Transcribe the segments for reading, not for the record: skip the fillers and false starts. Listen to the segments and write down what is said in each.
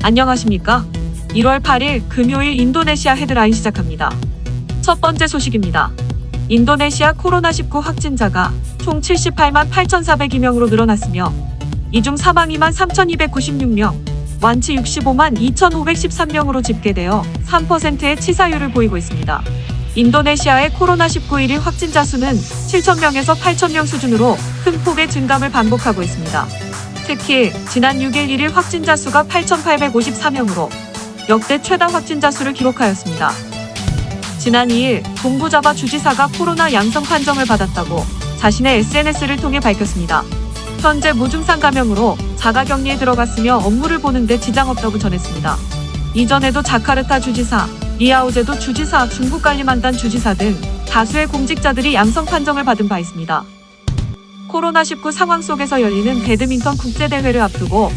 안녕하십니까? 1월 8일 금요일 인도네시아 헤드라인 시작합니다. 첫 번째 소식입니다. 인도네시아 코로나19 확진자가 총 78만 8,402명으로 늘어났으며 이 중 사망 2만 3,296명, 완치 65만 2,513명으로 집계되어 3%의 치사율을 보이고 있습니다. 인도네시아의 코로나19 1일 확진자 수는 7,000명에서 8,000명 수준으로 큰 폭의 증감을 반복하고 있습니다. 특히 지난 6일 1일 확진자 수가 8,854명으로 역대 최다 확진자 수를 기록하였습니다. 지난 2일 동부자바 주지사가 코로나 양성 판정을 받았다고 자신의 SNS를 통해 밝혔습니다. 현재 무증상 감염으로 자가격리에 들어갔으며 업무를 보는데 지장 없다고 전했습니다. 이전에도 자카르타 주지사, 리아오제도 주지사, 중국관리만단 주지사 등 다수의 공직자들이 양성 판정을 받은 바 있습니다. 코로나19 상황 속에서 열리는 배드민턴 국제대회를 앞두고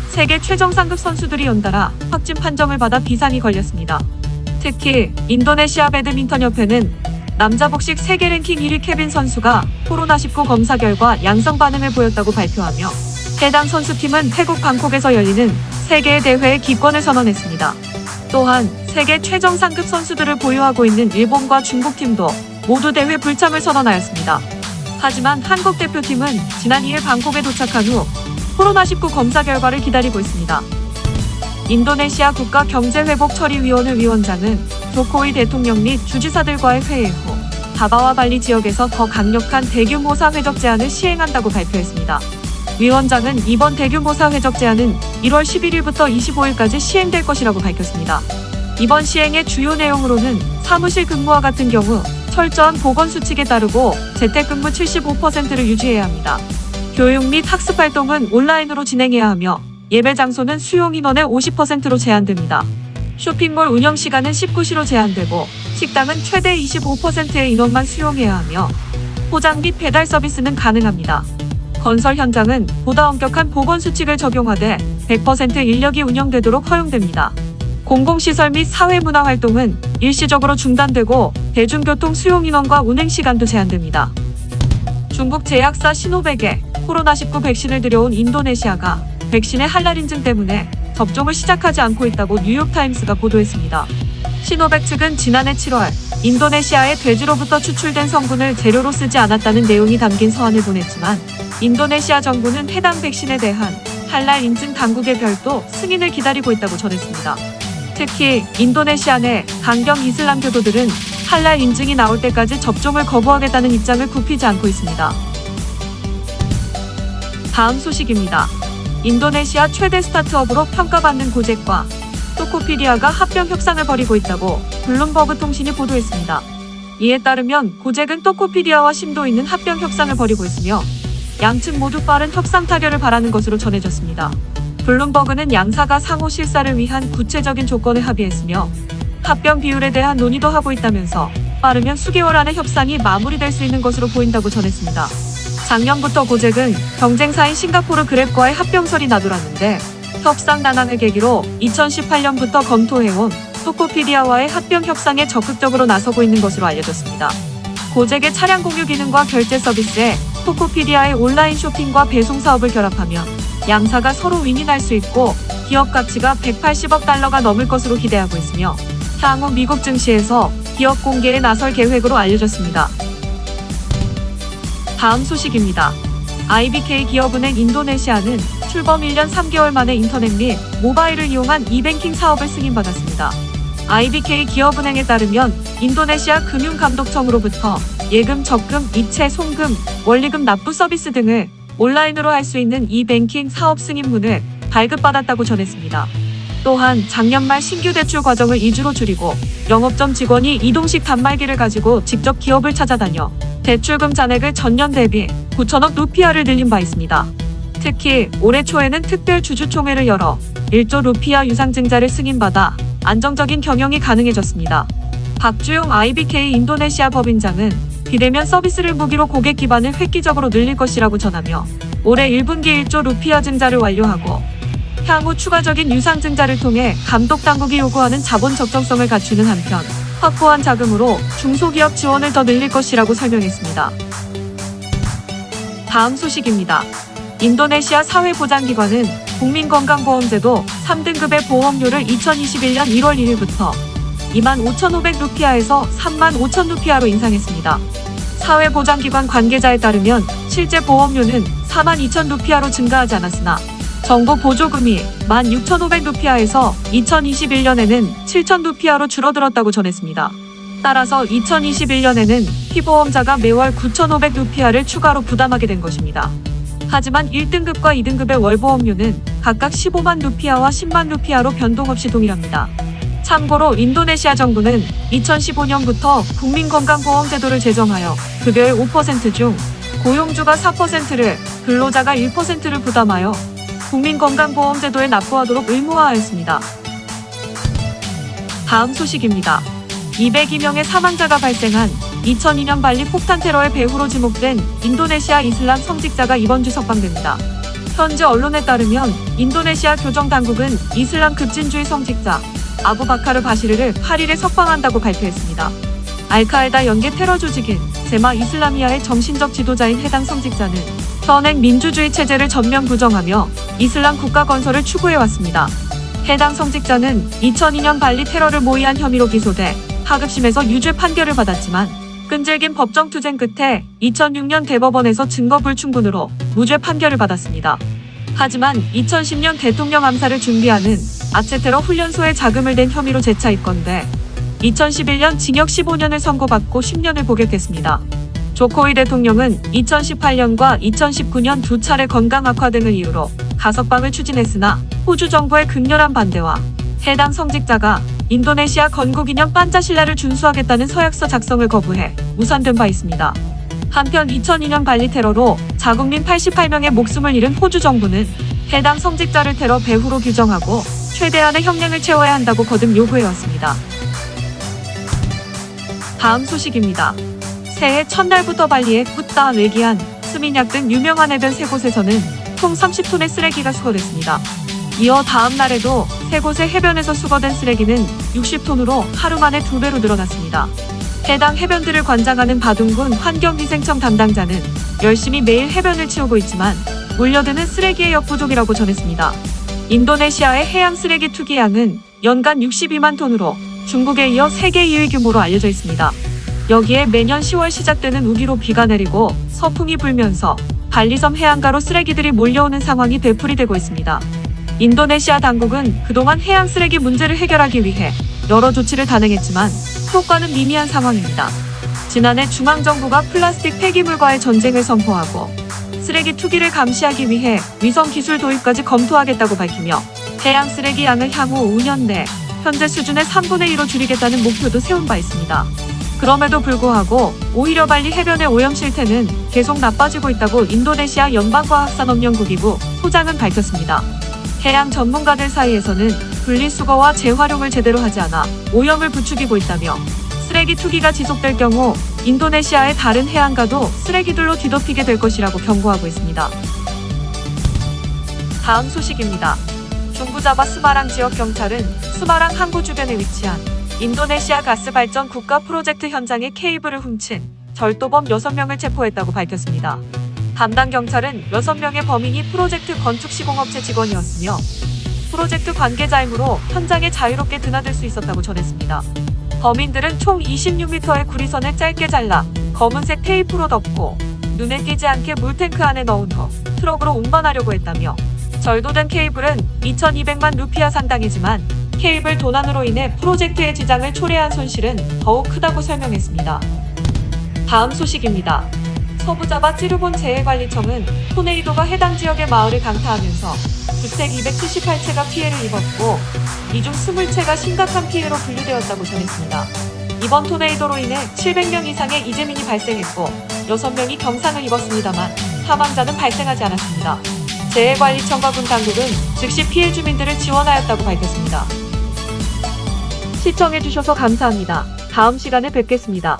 세계 최정상급 선수들이 연달아 확진 판정을 받아 비상이 걸렸습니다. 특히 인도네시아 배드민턴협회는 남자 복식 세계 랭킹 1위 케빈 선수가 코로나19 검사 결과 양성 반응을 보였다고 발표하며 해당 선수팀은 태국 방콕에서 열리는 세계의 대회에 기권을 선언했습니다. 또한 세계 최정상급 선수들을 보유하고 있는 일본과 중국팀도 모두 대회 불참을 선언하였습니다. 하지만 한국 대표팀은 지난 2일 방콕에 도착한 후 코로나19 검사 결과를 기다리고 있습니다. 인도네시아 국가경제회복처리위원회 위원장은 조코위 대통령 및 주지사들과의 회의 후 다바와 발리 지역에서 더 강력한 대규모 사회적 제한을 시행한다고 발표했습니다. 위원장은 이번 대규모 사회적 제한은 1월 11일부터 25일까지 시행될 것이라고 밝혔습니다. 이번 시행의 주요 내용으로는 사무실 근무와 같은 경우 철저한 보건수칙에 따르고 재택근무 75%를 유지해야 합니다. 교육 및 학습 활동은 온라인으로 진행해야 하며 예배 장소는 수용 인원의 50%로 제한됩니다. 쇼핑몰 운영 시간은 19시로 제한되고 식당은 최대 25%의 인원만 수용해야 하며 포장 및 배달 서비스는 가능합니다. 건설 현장은 보다 엄격한 보건수칙을 적용하되 100% 인력이 운영되도록 허용됩니다. 공공시설 및 사회문화활동은 일시적으로 중단되고 대중교통 수용 인원과 운행 시간도 제한됩니다. 중국 제약사 시노백에 코로나19 백신을 들여온 인도네시아가 백신의 할랄 인증 때문에 접종을 시작하지 않고 있다고 뉴욕타임스가 보도했습니다. 시노백 측은 지난해 7월 인도네시아의 돼지로부터 추출된 성분을 재료로 쓰지 않았다는 내용이 담긴 서한을 보냈지만 인도네시아 정부는 해당 백신에 대한 할랄 인증 당국의 별도 승인을 기다리고 있다고 전했습니다. 특히 인도네시아 내 강경 이슬람 교도들은 할랄 인증이 나올 때까지 접종을 거부하겠다는 입장을 굽히지 않고 있습니다. 다음 소식입니다. 인도네시아 최대 스타트업으로 평가받는 고젝과 토코피디아가 합병 협상을 벌이고 있다고 블룸버그 통신이 보도했습니다. 이에 따르면 고젝은 토코피디아와 심도 있는 합병 협상을 벌이고 있으며 양측 모두 빠른 협상 타결을 바라는 것으로 전해졌습니다. 블룸버그는 양사가 상호 실사를 위한 구체적인 조건을 합의했으며 합병 비율에 대한 논의도 하고 있다면서 빠르면 수개월 안에 협상이 마무리될 수 있는 것으로 보인다고 전했습니다. 작년부터 고젝은 경쟁사인 싱가포르 그랩과의 합병설이 나돌았는데 협상 난항을 계기로 2018년부터 검토해온 토코피디아와의 합병 협상에 적극적으로 나서고 있는 것으로 알려졌습니다. 고젝의 차량 공유 기능과 결제 서비스에 토코피디아의 온라인 쇼핑과 배송 사업을 결합하면 양사가 서로 윈윈할 수 있고 기업 가치가 180억 달러가 넘을 것으로 기대하고 있으며 향후 미국 증시에서 기업 공개에 나설 계획으로 알려졌습니다. 다음 소식입니다. IBK 기업은행 인도네시아는 출범 1년 3개월 만에 인터넷 및 모바일을 이용한 이뱅킹 사업을 승인받았습니다. IBK 기업은행에 따르면 인도네시아 금융감독청으로부터 예금, 적금, 이체, 송금, 원리금 납부 서비스 등을 온라인으로 할 수 있는 이뱅킹 사업 승인문을 발급받았다고 전했습니다. 또한 작년 말 신규 대출 과정을 2주로 줄이고 영업점 직원이 이동식 단말기를 가지고 직접 기업을 찾아다녀 대출금 잔액을 전년 대비 9천억 루피아를 늘린 바 있습니다. 특히 올해 초에는 특별 주주총회를 열어 1조 루피아 유상증자를 승인받아 안정적인 경영이 가능해졌습니다. 박주용 IBK 인도네시아 법인장은 비대면 서비스를 무기로 고객 기반을 획기적으로 늘릴 것이라고 전하며 올해 1분기 1조 루피아 증자를 완료하고 향후 추가적인 유상증자를 통해 감독당국이 요구하는 자본 적정성을 갖추는 한편 확보한 자금으로 중소기업 지원을 더 늘릴 것이라고 설명했습니다. 다음 소식입니다. 인도네시아 사회보장기관은 국민건강보험제도 3등급의 보험료를 2021년 1월 1일부터 25,500루피아에서 35,000루피아로 인상했습니다. 사회보장기관 관계자에 따르면 실제 보험료는 42,000루피아로 증가하지 않았으나 정부 보조금이 16,500루피아에서 2021년에는 7,000루피아로 줄어들었다고 전했습니다. 따라서 2021년에는 피보험자가 매월 9,500루피아를 추가로 부담하게 된 것입니다. 하지만 1등급과 2등급의 월보험료는 각각 15만 루피아와 10만 루피아로 변동 없이 동일합니다. 참고로 인도네시아 정부는 2015년부터 국민건강보험제도를 제정하여 급여의 5% 중 고용주가 4%를, 근로자가 1%를 부담하여 국민건강보험제도에 납부하도록 의무화하였습니다. 다음 소식입니다. 202명의 사망자가 발생한 2002년 발리 폭탄 테러의 배후로 지목된 인도네시아 이슬람 성직자가 이번 주 석방됩니다. 현지 언론에 따르면 인도네시아 교정당국은 이슬람 급진주의 성직자 아부바카르 바시르를 8일에 석방한다고 발표했습니다. 알카에다 연계 테러 조직인 제마 이슬라미아의 정신적 지도자인 해당 성직자는 현행 민주주의 체제를 전면 부정하며 이슬람 국가 건설을 추구해왔습니다. 해당 성직자는 2002년 발리 테러를 모의한 혐의로 기소돼 하급심에서 유죄 판결을 받았지만 끈질긴 법정 투쟁 끝에 2006년 대법원에서 증거 불충분으로 무죄 판결을 받았습니다. 하지만 2010년 대통령 암살을 준비하는 아체 테러 훈련소에 자금을 댄 혐의로 재차 입건돼 2011년 징역 15년을 선고받고 10년을 복역했습니다. 조코위 대통령은 2018년과 2019년 두 차례 건강 악화 등을 이유로 가석방을 추진했으나 호주 정부의 극렬한 반대와 해당 성직자가 인도네시아 건국기념 판짜실라를 준수하겠다는 서약서 작성을 거부해 무산된 바 있습니다. 한편 2002년 발리 테러로 자국민 88명의 목숨을 잃은 호주 정부는 해당 성직자를 테러 배후로 규정하고 최대한의 형량을 채워야 한다고 거듭 요구해왔습니다. 다음 소식입니다. 새해 첫날부터 발리의 꾸따, 레기안, 스미냑 등 유명한 해변 3곳에서는 총 30톤의 쓰레기가 수거됐습니다. 이어 다음 날에도 3곳의 해변에서 수거된 쓰레기는 60톤으로 하루 만에 2배로 늘어났습니다. 해당 해변들을 관장하는 바둥군 환경위생청 담당자는 열심히 매일 해변을 치우고 있지만 몰려드는 쓰레기의 역부족이라고 전했습니다. 인도네시아의 해양 쓰레기 투기량은 연간 62만 톤으로 중국에 이어 세계 2위 규모로 알려져 있습니다. 여기에 매년 10월 시작되는 우기로 비가 내리고 서풍이 불면서 발리섬 해안가로 쓰레기들이 몰려오는 상황이 되풀이되고 있습니다. 인도네시아 당국은 그동안 해양 쓰레기 문제를 해결하기 위해 여러 조치를 단행했지만 효과는 미미한 상황입니다. 지난해 중앙정부가 플라스틱 폐기물과의 전쟁을 선포하고 쓰레기 투기를 감시하기 위해 위성 기술 도입까지 검토하겠다고 밝히며 해양 쓰레기 양을 향후 5년 내 현재 수준의 3분의 1로 줄이겠다는 목표도 세운 바 있습니다. 그럼에도 불구하고 오히려 발리 해변의 오염 실태는 계속 나빠지고 있다고 인도네시아 연방과학산업연구기구 소장은 밝혔습니다. 해양 전문가들 사이에서는 분리수거와 재활용을 제대로 하지 않아 오염을 부추기고 있다며 쓰레기 투기가 지속될 경우 인도네시아의 다른 해안가도 쓰레기들로 뒤덮이게 될 것이라고 경고하고 있습니다. 다음 소식입니다. 중부자바 스마랑 지역 경찰은 스마랑 항구 주변에 위치한 인도네시아 가스 발전 국가 프로젝트 현장에 케이블을 훔친 절도범 6명을 체포했다고 밝혔습니다. 담당 경찰은 6명의 범인이 프로젝트 건축 시공업체 직원이었으며 프로젝트 관계자이므로 현장에 자유롭게 드나들 수 있었다고 전했습니다. 범인들은 총 26m의 구리선을 짧게 잘라 검은색 테이프로 덮고 눈에 띄지 않게 물탱크 안에 넣은 후 트럭으로 운반하려고 했다며 절도된 케이블은 2,200만 루피아 상당이지만 케이블 도난으로 인해 프로젝트의 지장을 초래한 손실은 더욱 크다고 설명했습니다. 다음 소식입니다. 서부자바 찌르본 재해관리청은 토네이도가 해당 지역의 마을을 강타하면서 주택 278채가 피해를 입었고 이 중 20채가 심각한 피해로 분류되었다고 전했습니다. 이번 토네이도로 인해 700명 이상의 이재민이 발생했고 6명이 경상을 입었습니다만 사망자는 발생하지 않았습니다. 재해관리청과 군 당국은 즉시 피해 주민들을 지원하였다고 밝혔습니다. 시청해주셔서 감사합니다. 다음 시간에 뵙겠습니다.